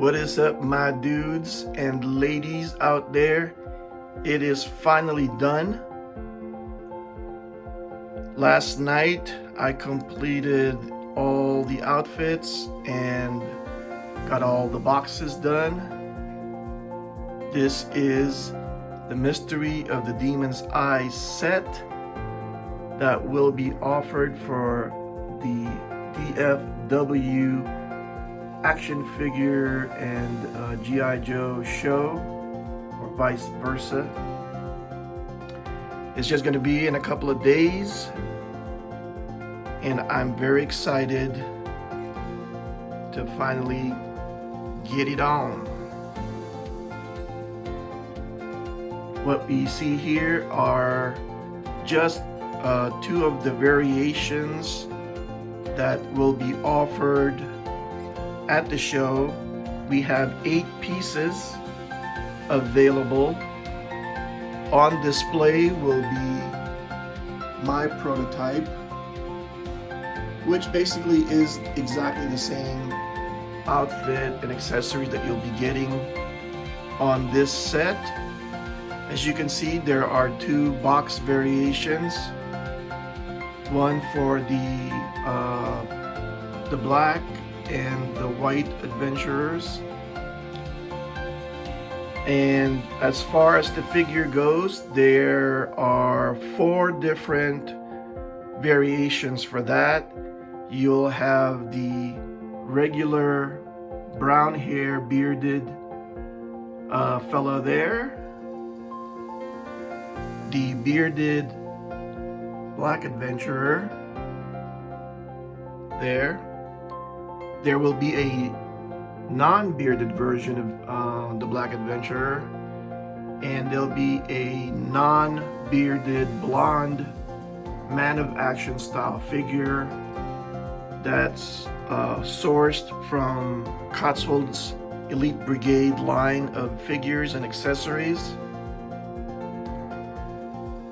What is up, my dudes and ladies out there? It is finally done. Last night I completed all the outfits and got all the boxes done. This is the Mystery of the Demon's Eye set that will be offered for the DFW action figure and G.I. Joe show, or vice versa. It's just going to be in a couple of days, and I'm very excited to finally get it on. What we see here are just two of the variations that will be offered at the show. We have 8 pieces available. On display will be my prototype, which basically is exactly the same outfit and accessories that you'll be getting on this set. As you can see, there are 2 box variations. One for the black and the white adventurers. And as far as the figure goes, there are 4 different variations for that. You'll have the regular brown hair bearded fella there, the bearded black adventurer there. There will be a non-bearded version of the black adventurer, and there'll be a non-bearded blonde man of action style figure that's sourced from Cotswold's Elite Brigade line of figures and accessories.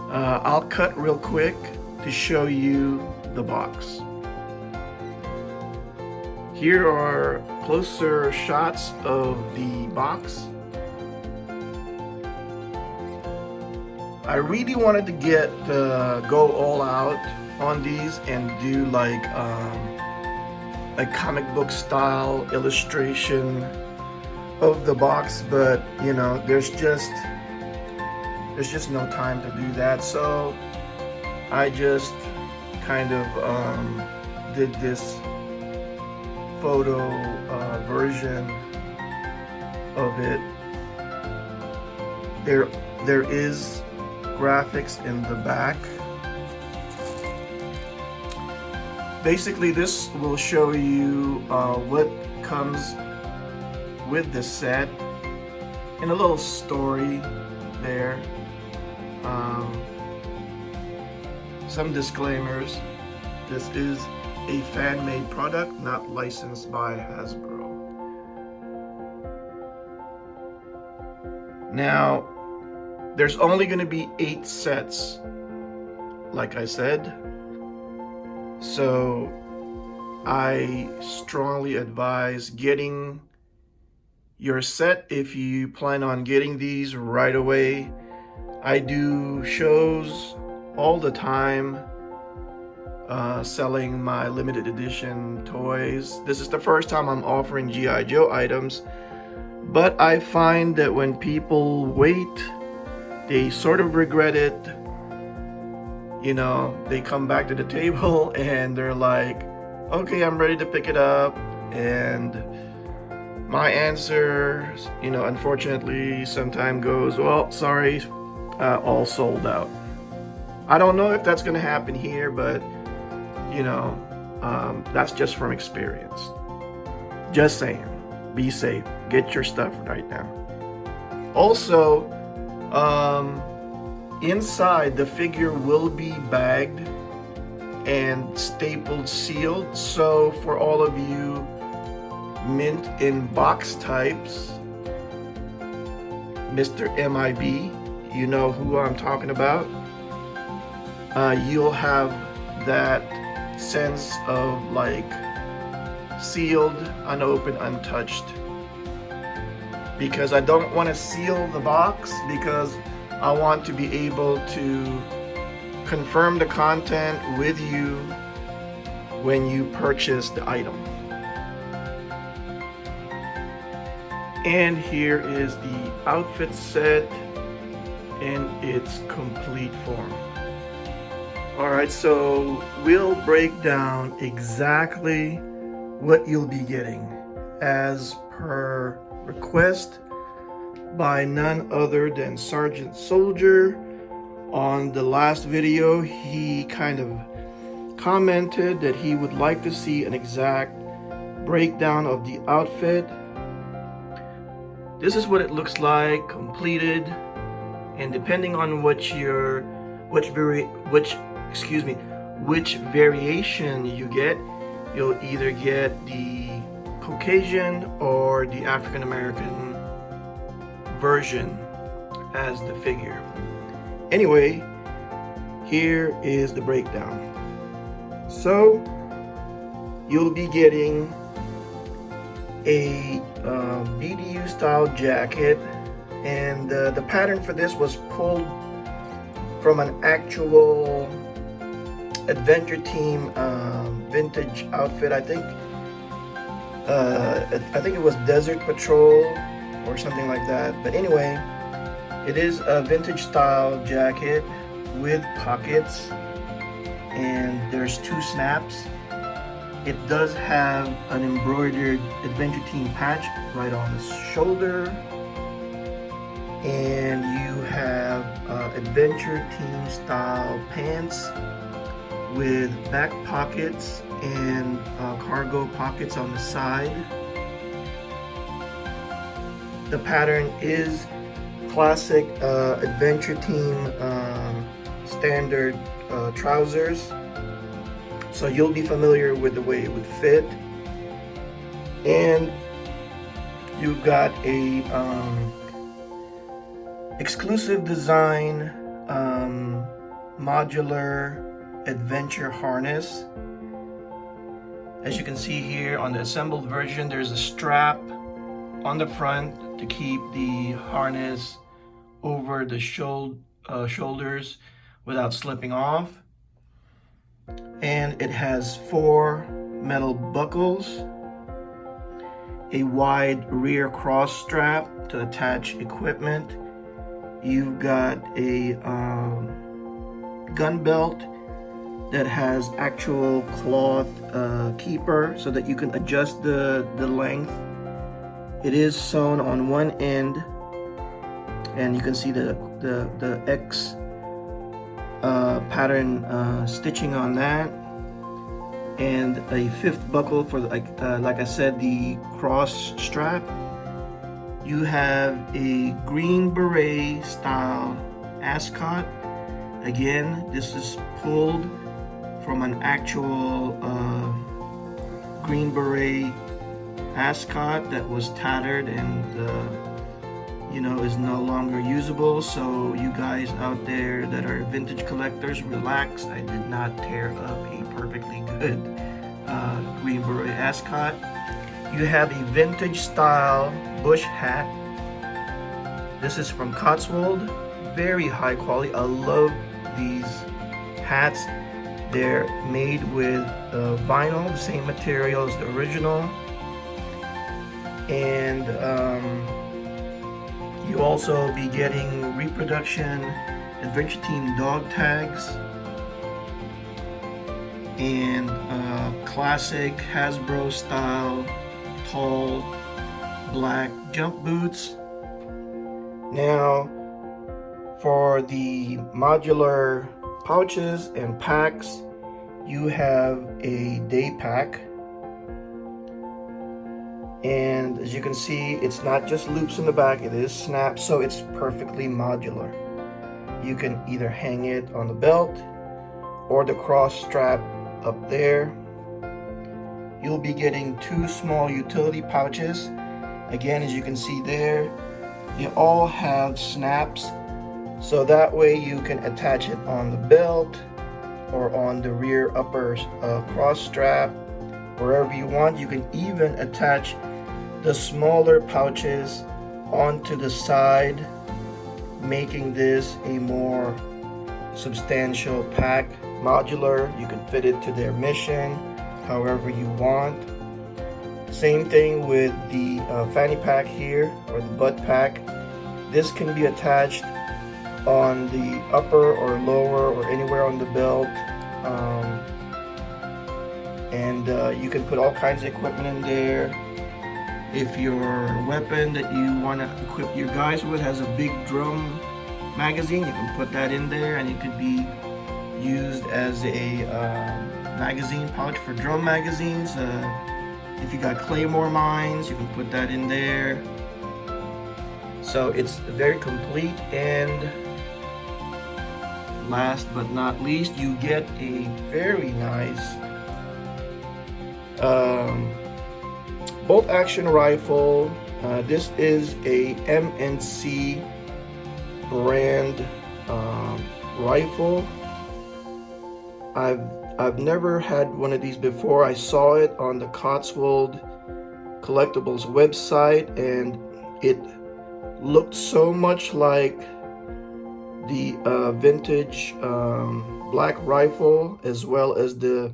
I'll cut real quick to show you the box. Here are closer shots of the box. I really wanted to go all out on these and do like a comic book style illustration of the box, but you know, there's just no time to do that. So I just kind of did this photo version of it. There is graphics in the back. Basically, this will show you what comes with the set, and a little story there. Some disclaimers. This is a fan-made product, not licensed by Hasbro. Now, there's only going to be 8 sets, like I said. So I strongly advise getting your set if you plan on getting these right away. I do shows all the time selling my limited edition toys. This is the first time I'm offering G.I. Joe items, but I find that when people wait, they sort of regret it. You know, they come back to the table and they're like, okay, I'm ready to pick it up. And my answer, you know, unfortunately sometimes goes, well, sorry, all sold out. I don't know if that's going to happen here, but you know, that's just from experience. Just saying, be safe, get your stuff right now. Also, inside the figure will be bagged and stapled sealed. So for all of you mint in box types, Mr. MIB, you know who I'm talking about. You'll have that sense of like sealed, unopened, untouched because I don't want to seal the box, because I want to be able to confirm the content with you when you purchase the item. And here is the outfit set in its complete form. Alright, so we'll break down exactly what you'll be getting as per request by none other than Sergeant Soldier. On the last video, he kind of commented that he would like to see an exact breakdown of the outfit. This is what it looks like completed, and depending on which variation you get, you'll either get the Caucasian or the African American version as the figure. Anyway, here is the breakdown. So you'll be getting a BDU style jacket, and the pattern for this was pulled from an actual adventure team vintage outfit. I think it was Desert Patrol or something like that. But anyway, it is a vintage style jacket with pockets, and there's 2 snaps. It does have an embroidered adventure team patch right on the shoulder, and you have adventure team style pants with back pockets and cargo pockets on the side. The pattern is classic adventure team standard trousers, so you'll be familiar with the way it would fit. And you've got a exclusive design modular adventure harness. As you can see here on the assembled version, there's a strap on the front to keep the harness over the shoulders without slipping off. And it has 4 metal buckles, a wide rear cross strap to attach equipment. You've got a gun belt that has actual cloth keeper so that you can adjust the length. It is sewn on one end, and you can see the X pattern stitching on that, and a 5th buckle for like I said, the cross strap. You have a green beret style ascot. Again, this is pulled from an actual green beret ascot that was tattered and is no longer usable. So you guys out there that are vintage collectors, relax. I did not tear up a perfectly good green beret ascot. You have a vintage style bush hat. This is from Cotswold, very high quality. I love these hats. They're made with vinyl, the same material as the original. And you also be getting reproduction adventure team dog tags and classic Hasbro style tall black jump boots. Now, for the modular pouches and packs, you have a day pack, and as you can see, it's not just loops in the back, it is snaps, so it's perfectly modular. You can either hang it on the belt or the cross strap up there. You'll be getting 2 small utility pouches. Again, as you can see there, they all have snaps, so that way you can attach it on the belt or on the rear upper cross strap, wherever you want. You can even attach the smaller pouches onto the side, making this a more substantial pack. Modular, you can fit it to their mission however you want. Same thing with the fanny pack here, or the butt pack. This can be attached on the upper or lower or anywhere on the belt, and you can put all kinds of equipment in there. If your weapon that you want to equip your guys with has a big drum magazine, you can put that in there, and it could be used as a magazine pouch for drum magazines. If you got claymore mines, you can put that in there. So it's very complete. And last but not least, you get a very nice bolt action rifle. This is a MNC brand rifle. I've never had one of these before. I saw it on the Cotswold Collectibles website, and it looked so much like the vintage black rifle, as well as the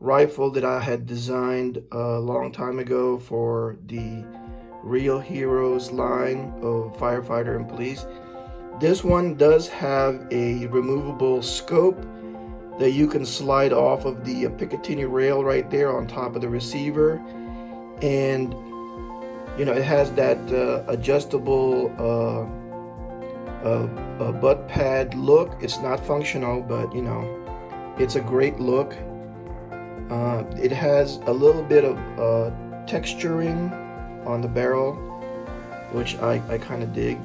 rifle that I had designed a long time ago for the Real Heroes line of firefighter and police. This one does have a removable scope that you can slide off of the Picatinny rail right there on top of the receiver, and you know, it has that adjustable butt pad look. It's not functional, but you know, it's a great look. It has a little bit of texturing on the barrel, which I kind of dig.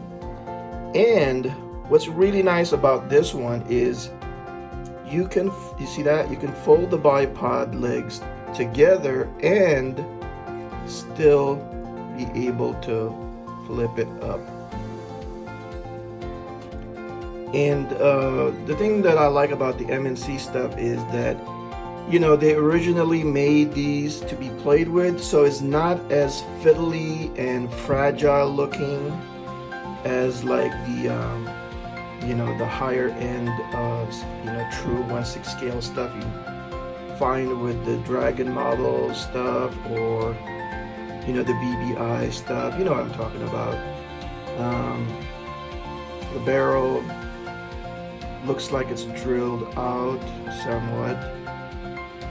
And what's really nice about this one is you see that you can fold the bipod legs together and still be able to flip it up. And the thing that I like about the MNC stuff is that, you know, they originally made these to be played with, so it's not as fiddly and fragile looking as like the you know, the higher end you know, true 1/6 scale stuff you find with the Dragon model stuff, or you know, the BBI stuff. You know what I'm talking about. The barrel looks like it's drilled out somewhat,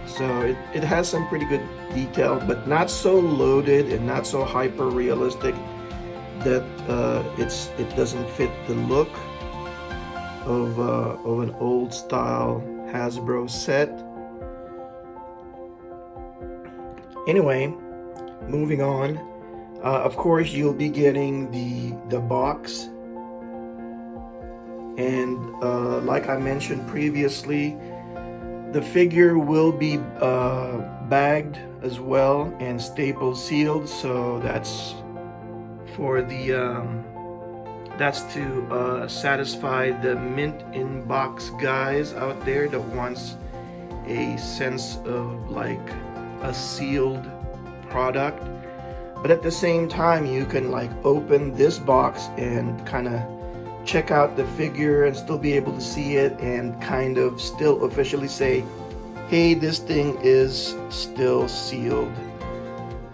so it has some pretty good detail, but not so loaded and not so hyper realistic that it doesn't fit the look of an old style Hasbro set. Anyway, moving on. Of course, you'll be getting the box, and like I mentioned previously, the figure will be bagged as well and staple sealed. So that's for the that's to satisfy the mint in box guys out there that wants a sense of like a sealed product. But at the same time, you can like open this box and kind of check out the figure and still be able to see it and kind of still officially say, hey, this thing is still sealed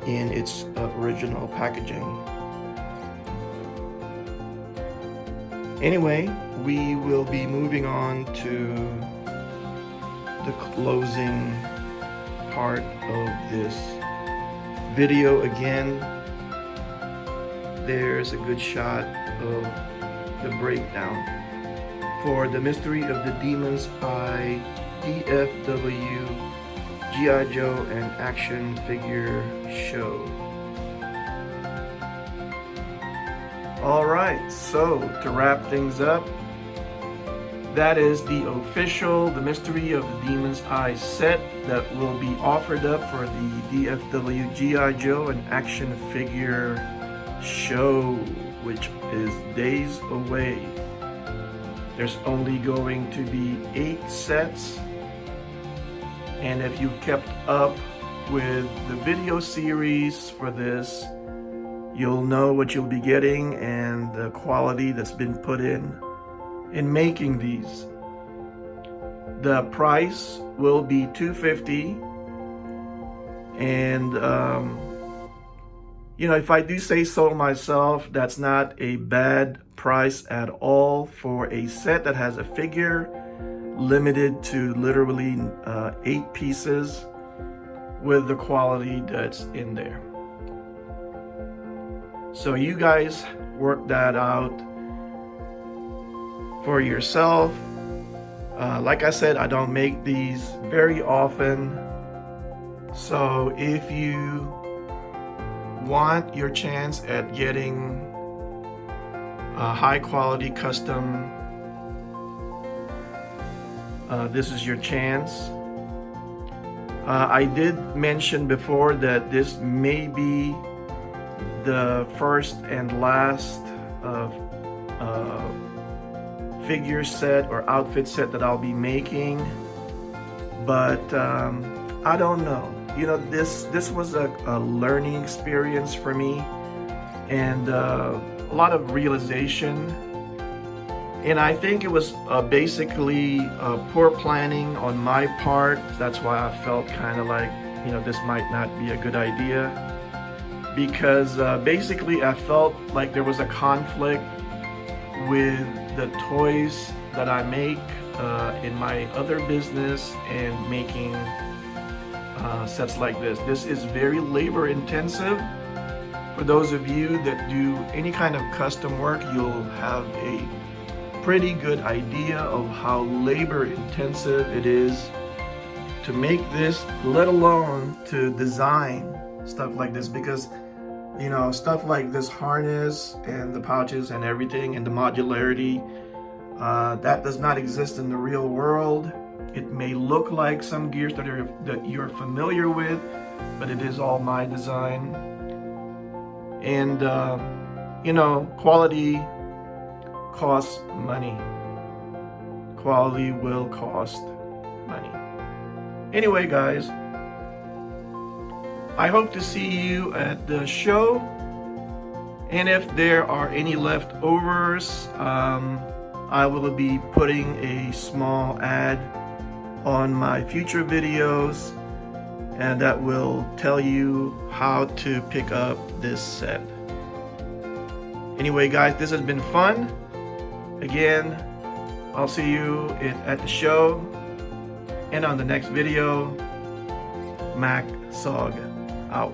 in its original packaging. Anyway, we will be moving on to the closing part of this video. Again, there's a good shot of the breakdown for the Mystery of the Demon's Eye DFW G.I. Joe and action figure show. Alright, so to wrap things up, that is the official The Mystery of the Demon's Eye set that will be offered up for the DFW G.I. Joe and action figure show, which is days away. There's only going to be 8 sets, and if you kept up with the video series for this, you'll know what you'll be getting and the quality that's been put in making these. The price will be $250, and if I do say so myself, that's not a bad price at all for a set that has a figure limited to literally 8 pieces with the quality that's in there. So you guys work that out for yourself. Like I said, I don't make these very often. So if you want your chance at getting a high quality custom, this is your chance. I did mention before that this may be the first and last figure set or outfit set that I'll be making, but I don't know. This was a learning experience for me, and a lot of realization. And I think it was basically poor planning on my part. That's why I felt kind of like, this might not be a good idea. Because basically I felt like there was a conflict with the toys that I make in my other business and making sets like this. This is very labor intensive. For those of you that do any kind of custom work, you'll have a pretty good idea of how labor intensive it is to make this, let alone to design stuff like this, because stuff like this harness and the pouches and everything and the modularity, that does not exist in the real world. It may look like some gears that you're familiar with, but it is all my design. And quality costs money. Quality will cost money. Anyway, guys, I hope to see you at the show. And if there are any leftovers, I will be putting a small ad on my future videos, and that will tell you how to pick up this set. Anyway, guys, this has been fun. Again, I'll see you at the show and on the next video. Mac Sog out.